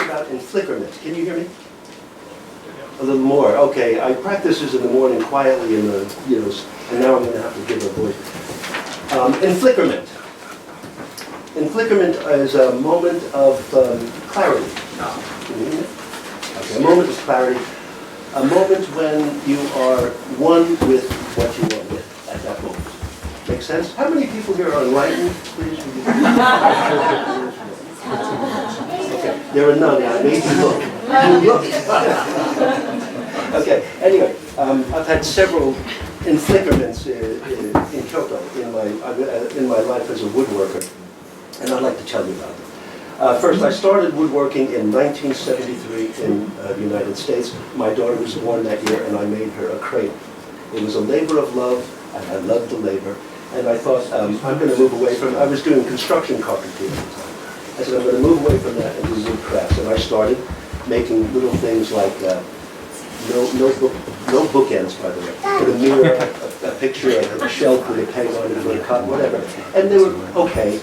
about Enflickerment. Can you hear me? A little more. Okay, I practice this in the morning quietly in the, and now I'm going to have to give a voice. Enflickerment. Enflickerment is a moment of clarity. Can you hear me? Okay, a moment of clarity. A moment when you are one with what you are with at that moment. Make sense? How many people here are enlightened? Please. Okay, there are none. I made you look. You look. Okay, anyway, I've had several Enflickerments in Kyoto in my life as a woodworker, and I'd like to tell you about them. First, I started woodworking in 1973 in the United States. My daughter was born that year, and I made her a cradle. It was a labor of love, and I loved the labor. And I thought, I'm going to move away from, I was doing construction carpentry at the time. I said, I'm going to move away from that and do wood crafts. And I started making little things like, no bookends, by the way. Put a mirror, a picture, a shelf with a peg on it, with a cut, whatever. And they were okay.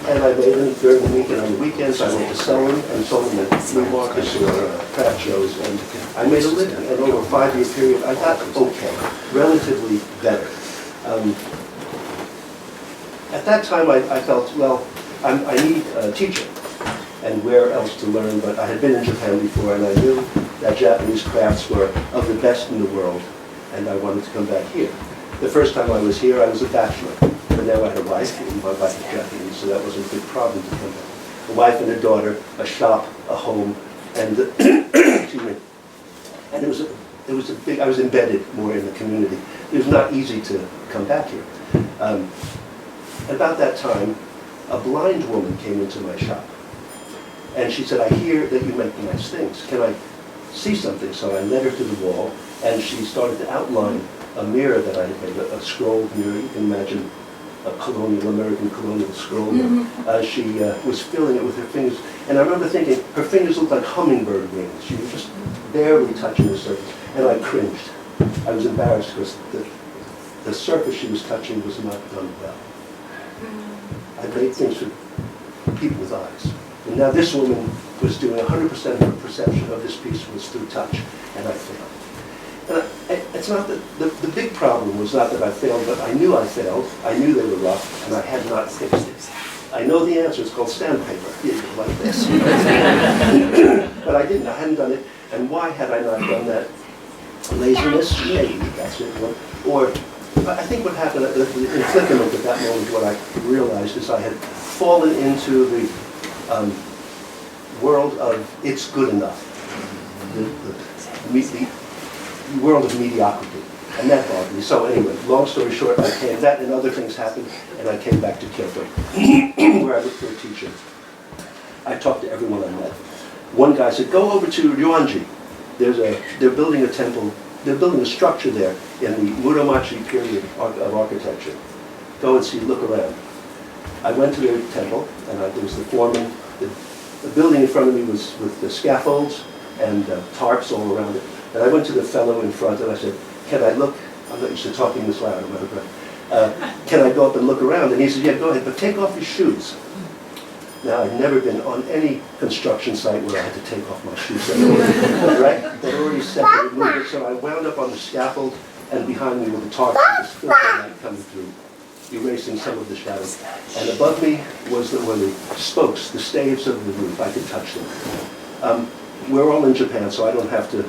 And I made them during the week and on the weekends. I went to sell them and sold them at flea markets or craft shows. And I made a living. And over a 5-year period, I got okay, relatively better. At that time, I felt, well, I need a teacher. And where else to learn? But I had been in Japan before, and I knew that Japanese crafts were of the best in the world. And I wanted to come back here. The first time I was here, I was a bachelor. But now I had a wife, and my wife is Japanese, so that wasn't a big problem to come back. A wife and a daughter, a shop, a home, and excuse me. And it was a big. I was embedded more in the community. It was not easy to come back here. About that time, a blind woman came into my shop, and she said, "I hear that you make nice things. Can I see something?" So I led her to the wall, and she started to outline a mirror that I had made, a scrolled mirror. You can imagine a American colonial scroll mirror. She was filling it with her fingers. And I remember thinking, her fingers looked like hummingbird wings. She was just barely touching the surface. And I cringed. I was embarrassed because the surface she was touching was not done well. I made things for people with eyes. And now this woman was doing 100% of her perception of this piece was through touch, and I failed. And it's not that, the big problem was not that I failed, but I knew I failed. I knew they were rough, and I had not fixed it. I know the answer. It's called sandpaper. Like this. But I didn't. I hadn't done it. And why had I not done that? Laziness? Maybe. That's it. Or I think what happened at the Enflickerment at that moment, what I realized is I had fallen into the world of it's good enough. The world of mediocrity. And that bothered me. So anyway, long story short, that and other things happened, and I came back to Kyoto, where I looked for a teacher. I talked to everyone I met. One guy said, go over to Ryoanji. They're building a temple, they're building a structure there in the Muromachi period of architecture. Go and see, look around. I went to their temple, and there was the foreman. The building in front of me was with the scaffolds and tarps all around it. And I went to the fellow in front and I said, can I look? I'm not used to talking this loud. Can I go up and look around? And he said, yeah, go ahead, but take off your shoes. Now, I've never been on any construction site where I had to take off my shoes. Right? They'd already separated movement, so I wound up on the scaffold, and behind me were the tarps with this filter light coming through, erasing some of the shadows. And above me were the spokes, the staves of the roof. I could touch them. We're all in Japan, so I don't have to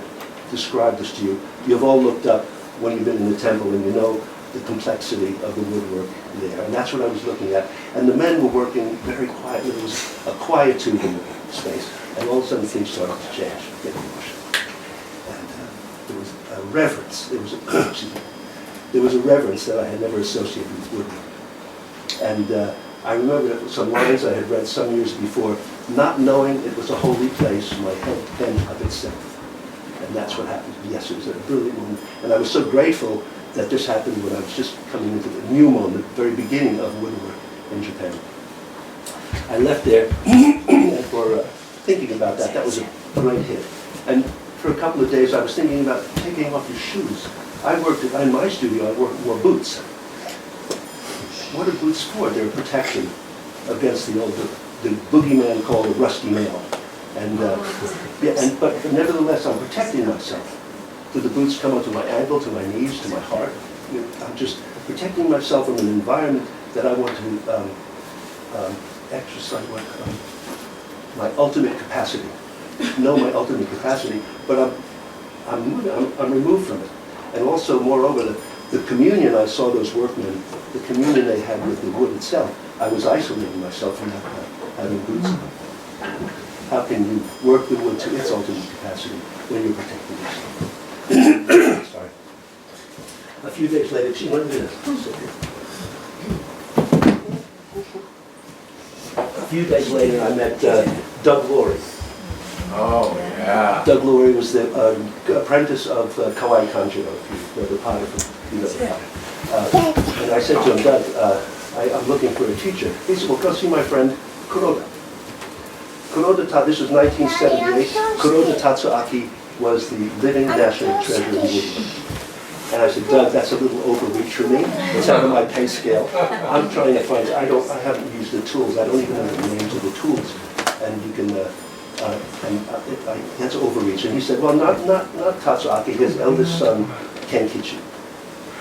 describe this to you. You've all looked up when you've been in the temple, and you know the complexity of the woodwork there. And that's what I was looking at. And the men were working very quietly. There was a quietude in the space. And all of a sudden things started to change, get emotional. And there was a reverence. There was a reverence that I had never associated with woodwork. And I remember some lines I had read some years before, not knowing it was a holy place, my head bent of itself. And that's what happened. Yes, it was a brilliant moment. And I was so grateful that this happened when I was just coming into the new moment, the very beginning of woodwork in Japan. I left there and for thinking about that. That was a great hit. And for a couple of days I was thinking about taking off your shoes. In my studio, I wore boots. What are boots for? They're protection against the boogeyman called a rusty nail. And, but nevertheless, I'm protecting myself. Do the boots come up to my ankle, to my knees, to my heart? I'm just protecting myself from an environment that I want to exercise my ultimate capacity. Know my ultimate capacity, but I'm removed from it. And also, moreover, the communion I saw those workmen, the communion they had with the wood itself, I was isolating myself from having boots on. How can you work the wood to its ultimate capacity when you're protecting yourself? Sorry. A few days later, she went to sit here. A few days later, I met Doug Laurie. Oh, yeah. Doug Laurie was the apprentice of Kawai Kanjiro, the potter from the potter. And I said to him, Doug, I'm looking for a teacher. He said, well, go see my friend Kuroda. This was 1978. Kuroda Tatsuaki was the living national treasure of the woodwork. And I said, Doug, that's a little overreach for me. It's out of my pay scale. I'm trying to find, I haven't used the tools. I don't even know the names of the tools. And you can, that's overreach. And he said, well, not Tatsuaki, his eldest son, Kenkichi.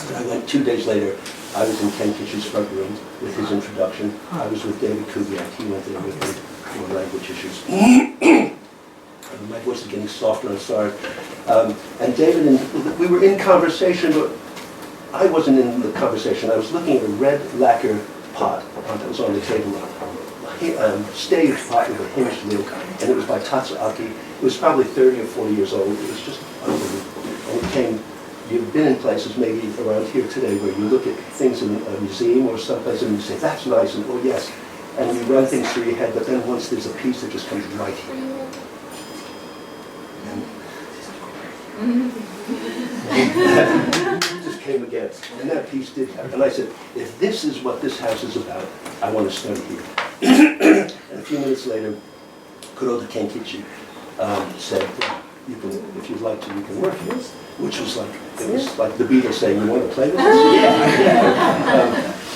And I went 2 days later. I was in Kenkichi's front room with his introduction. I was with David Kubiak. He went there with me for language issues. My voice is getting softer, I'm sorry. And David, and we were in conversation, but I wasn't in the conversation. I was looking at a red lacquer pot that was on the table, a staged pot with a hinged lid, and it was by Tatsuaki. It was probably 30 or 40 years old. It was just unbelievable. And it came, you've been in places maybe around here today where you look at things in a museum or someplace and you say, that's nice, and oh yes, and you run things through your head, but then once there's a piece that just comes right here. It just came again, and that piece did happen. And I said, if this is what this house is about, I want to study here. And a few minutes later, Kuroda Kenkichi said, you can, if you'd like to, you can work here. Which was like, it was like the Beatles saying, you want to play with us?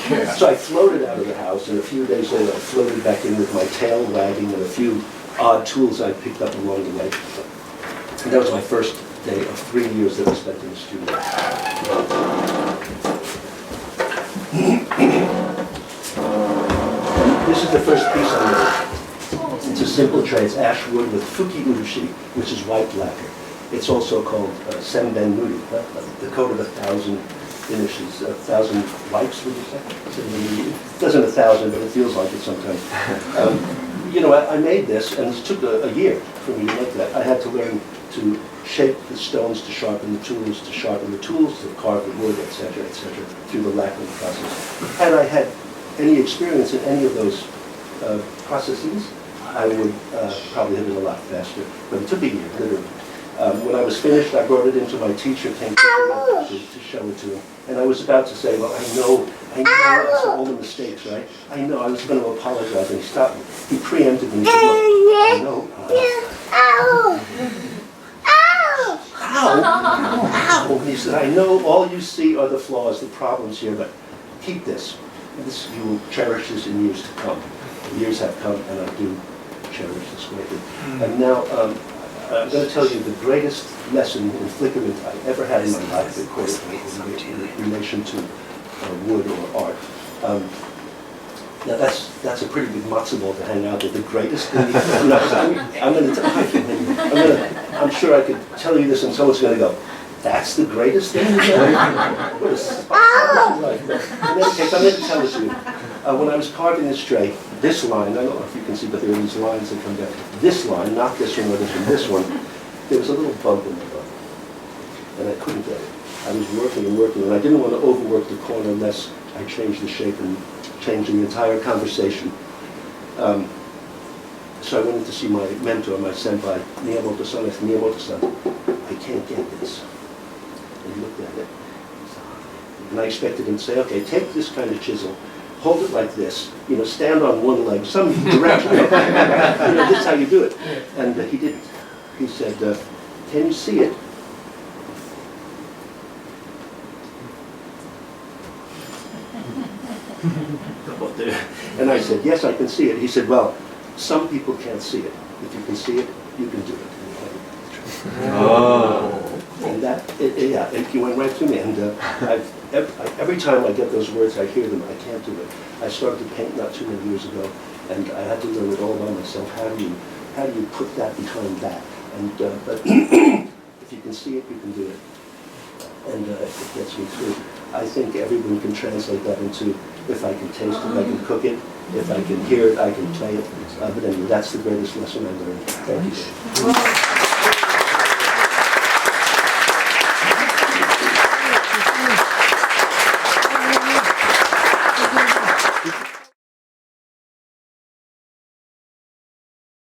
Yeah. So I floated out of the house, and a few days later I floated back in with my tail wagging and a few odd tools I picked up along the way. And that was my first day of 3 years that I spent in the studio. This is the first piece I made. It's a simple tray. It's ash wood with fuki urushi, which is white lacquer. It's also called senben muri, the coat of 1,000 finishes, 1,000 wipes, would you say? It doesn't 1,000, but it feels like it sometimes. You know, I made this, and it took a year for me to make that. I had to learn to shape the stones, to sharpen the tools, to carve the wood, etc., through the lacquering process. Had I had any experience in any of those processes, I would probably have been a lot faster. But it took a year, literally. When I was finished, I brought it into my teacher, came to show it to him. And I was about to say, well, I know all the mistakes, right? I know, I was going to apologize, and he stopped me. He preempted me. He said, look, I know. Ow! And he said, I know all you see are the flaws, the problems here, but keep this. You will cherish this in years to come. Years have come, and I do cherish this greatly. And now, I'm going to tell you the greatest lesson in Enflickerment I ever had in my life, in relation to wood or art. Now that's a pretty big matzo ball to hang out with. The greatest thing. I'm sure I could tell you this, and someone's going to go, "That's the greatest thing." What is like? In any case, I'm going to tell it to you. When I was carving this tray, this line, I don't know if you can see, but there are these lines that come down. This line, not this one or this one, this one, there was a little bump in the bone, and I couldn't get it. I was working and working, and I didn't want to overwork the corner unless I changed the shape and changed the entire conversation. So I went in to see my mentor, my senpai, Miyamoto-san. I said, Miyamoto-san, I can't get this. And he looked at it, and I expected him to say, okay, take this kind of chisel, hold it like this, you know, stand on one leg, some direction. You know, this is how you do it. And he didn't. He said, can you see it? And I said, yes, I can see it. He said, well, some people can't see it. If you can see it, you can do it. Oh. And that, yeah, it went right through me. And every time I get those words, I hear them, I can't do it. I started to paint not too many years ago, and I had to learn it all by myself. How do you put that behind that? And but if you can see it, you can do it. And it gets me through. I think everyone can translate that into, if I can taste it, I can cook it. If I can hear it, I can play it. But anyway, that's the greatest lesson I learned. Thank you.